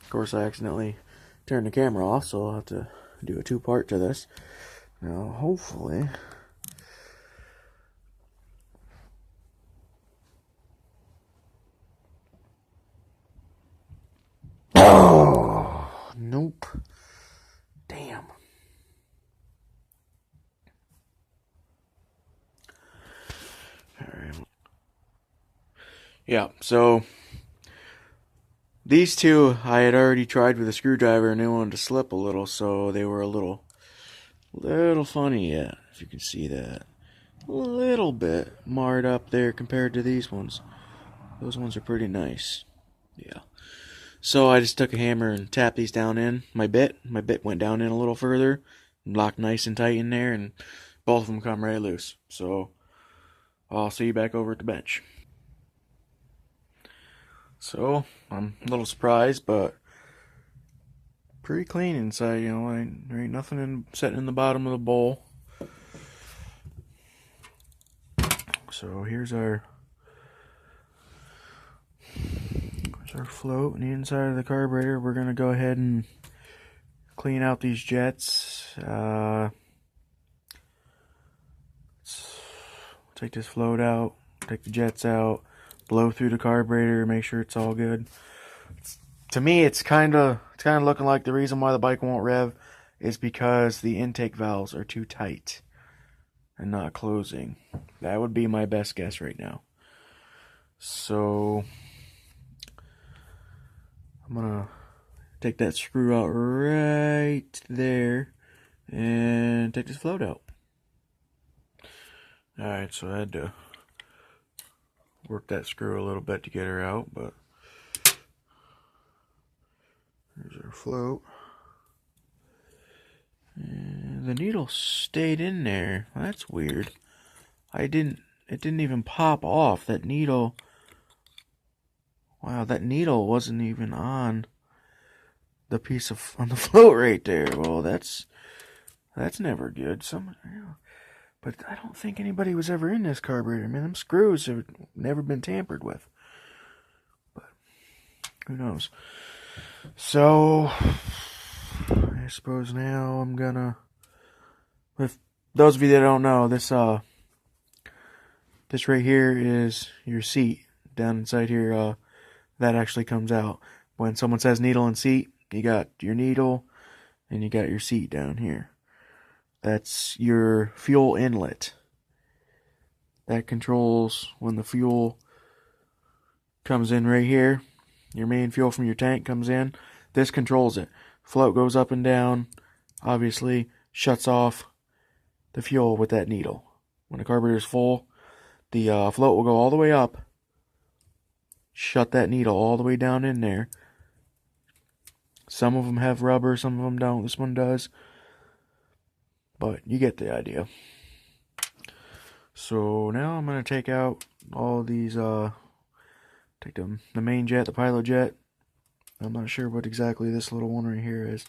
Of course, I accidentally turned the camera off, so I'll have to do a two-part to this. Now, hopefully... Oh, nope. Damn. Alright. Yeah, so these two I had already tried with a screwdriver and they wanted to slip a little, so they were a little funny, yeah, if you can see that. A little bit marred up there compared to these ones. Those ones are pretty nice. Yeah. So I just took a hammer and tapped these down in my bit. My bit went down in a little further, locked nice and tight in there, and both of them come right loose. So I'll see you back over at the bench. So I'm a little surprised, but pretty clean inside. You know, there ain't nothing sitting in the bottom of the bowl. So here's our float on the inside of the carburetor. We're gonna go ahead and clean out these jets. Take this float out, take the jets out, blow through the carburetor, make sure it's all good. To me, it's kind of looking like the reason why the bike won't rev is because the intake valves are too tight and not closing. That would be my best guess right now. So I'm gonna take that screw out right there and take this float out. Alright, so I had to work that screw a little bit to get her out, but there's our float. And the needle stayed in there. That's weird. It didn't even pop off. That needle, wow, that needle wasn't even on the piece on the float right there. Well, that's never good. But I don't think anybody was ever in this carburetor. Man, them screws have never been tampered with. But who knows? So I suppose now I'm gonna. If those of you that don't know, this right here is your seat. Down inside here, that actually comes out. When someone says needle and seat, you got your needle and you got your seat down here. That's your fuel inlet. That controls when the fuel comes in right here. Your main fuel from your tank comes in. This controls it. Float goes up and down. Obviously, shuts off the fuel with that needle. When the carburetor is full, the float will go all the way up. Shut that needle all the way down in there. Some of them have rubber, some of them don't. This one does. But you get the idea. So now I'm going to take out all these, take the main jet, the pilot jet. I'm not sure what exactly this little one right here is.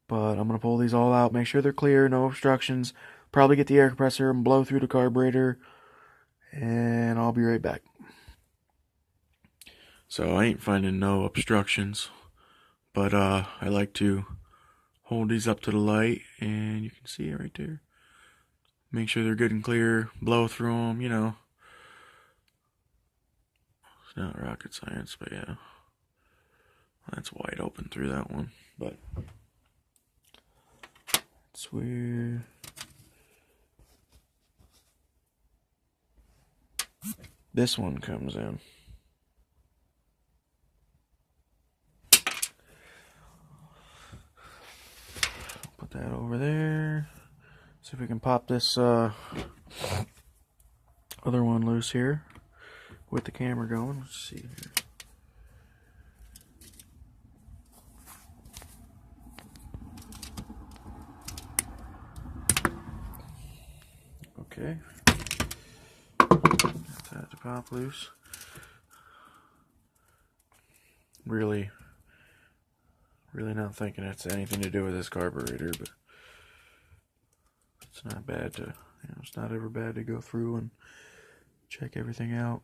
But I'm going to pull these all out, make sure they're clear, no obstructions. Probably get the air compressor and blow through the carburetor. And I'll be right back. So I ain't finding no obstructions. But I like to hold these up to the light, and you can see it right there. Make sure they're good and clear, blow through them, you know. It's not rocket science, but yeah. That's wide open through that one, but that's where this one comes in. Put that over there. See if we can pop this other one loose here with the camera going. Let's see here. Okay. Got that to pop loose. Really not thinking it's anything to do with this carburetor, but it's not bad to, it's not ever bad to go through and check everything out.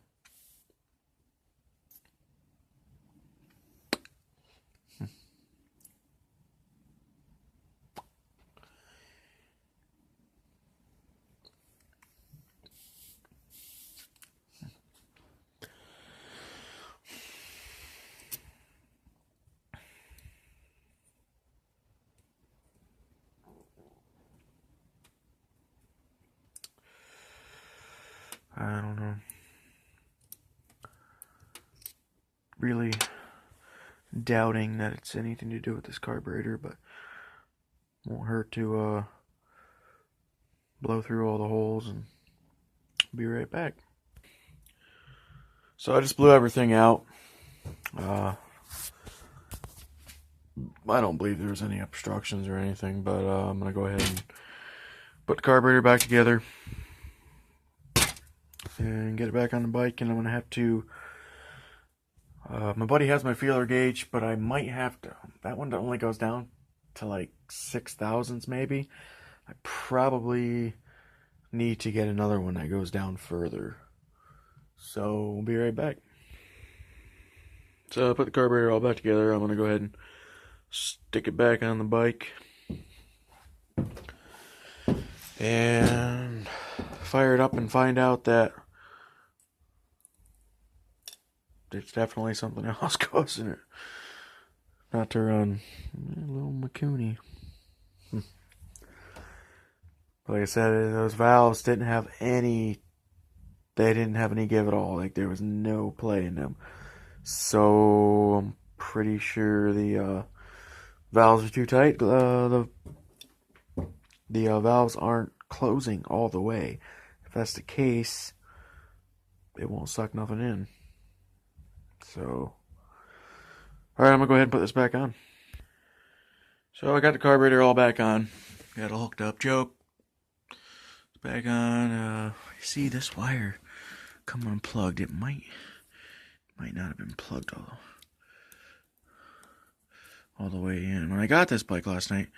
really doubting that it's anything to do with this carburetor, but won't hurt to blow through all the holes and be right back. So I just blew everything out. I don't believe there's any obstructions or anything, but I'm going to go ahead and put the carburetor back together and get it back on the bike. And I'm going to have to, my buddy has my feeler gauge, but I might have to, that one only goes down to like 6,000s maybe. I probably need to get another one that goes down further. So we'll be right back. So I put the carburetor all back together. I'm going to go ahead and stick it back on the bike and fire it up and find out that there's definitely something else causing it not to run. A little McCooney. Like I said, those valves didn't have any, they didn't have any give at all. Like there was no play in them. So I'm pretty sure the valves are too tight. The valves aren't closing all the way. If that's the case, it won't suck nothing in. So, alright, I'm going to go ahead and put this back on. So I got the carburetor all back on. Got it hooked up. Joke. It's back on. You see this wire come unplugged. It might not have been plugged all the way in. When I got this bike last night,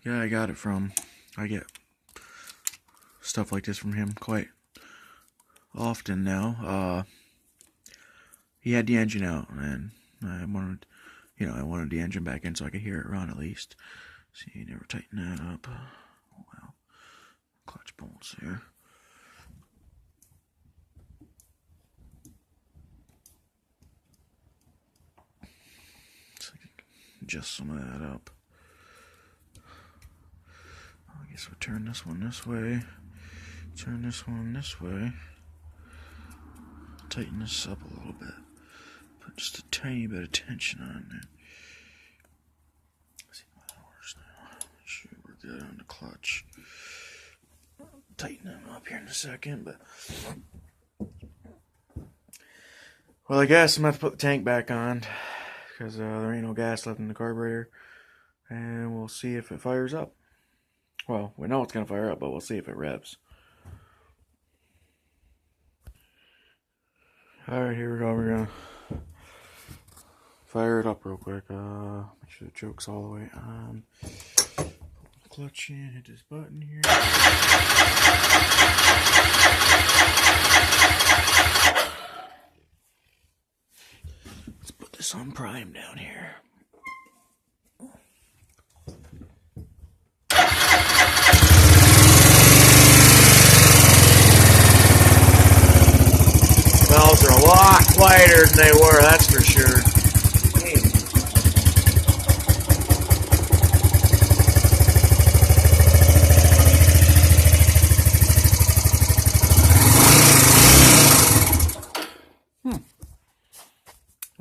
the guy I got it from, I get stuff like this from him quite often now. He had the engine out, and I wanted the engine back in so I could hear it run at least. See, you never tighten that up. Oh well, clutch bolts here. So I can adjust some of that up. I guess we'll turn this one this way. Turn this one this way. Tighten this up a little bit. Put just a tiny bit of tension on there. Let's see how that works now. Make sure we're good on the clutch. Tighten them up here in a second, but well, I guess I'm gonna have to put the tank back on because there ain't no gas left in the carburetor, and we'll see if it fires up. Well, we know it's gonna fire up, but we'll see if it revs. Alright, here we go. We're gonna fire it up real quick. Make sure the choke's all the way on. Clutch in, hit this button here. Let's put this on prime down here. Valves are a lot quieter than they were, that's for sure.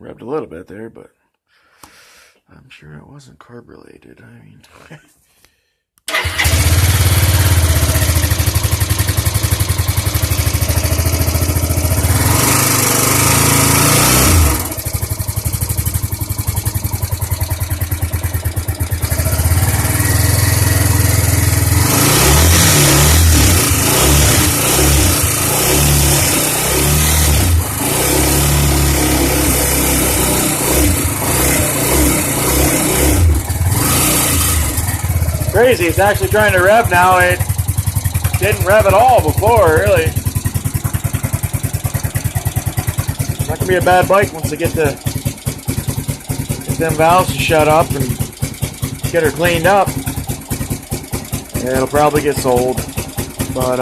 Revved a little bit there, but I'm sure it wasn't carb related. I mean... Crazy, it's actually trying to rev now. It didn't rev at all before, really. It's not gonna be a bad bike once they get them valves to shut up and get her cleaned up. Yeah, it'll probably get sold, but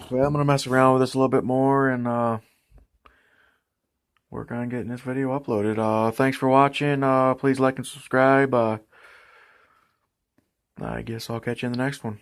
well, I'm gonna mess around with this a little bit more and work on getting this video uploaded. Thanks for watching. Please like and subscribe. I guess I'll catch you in the next one.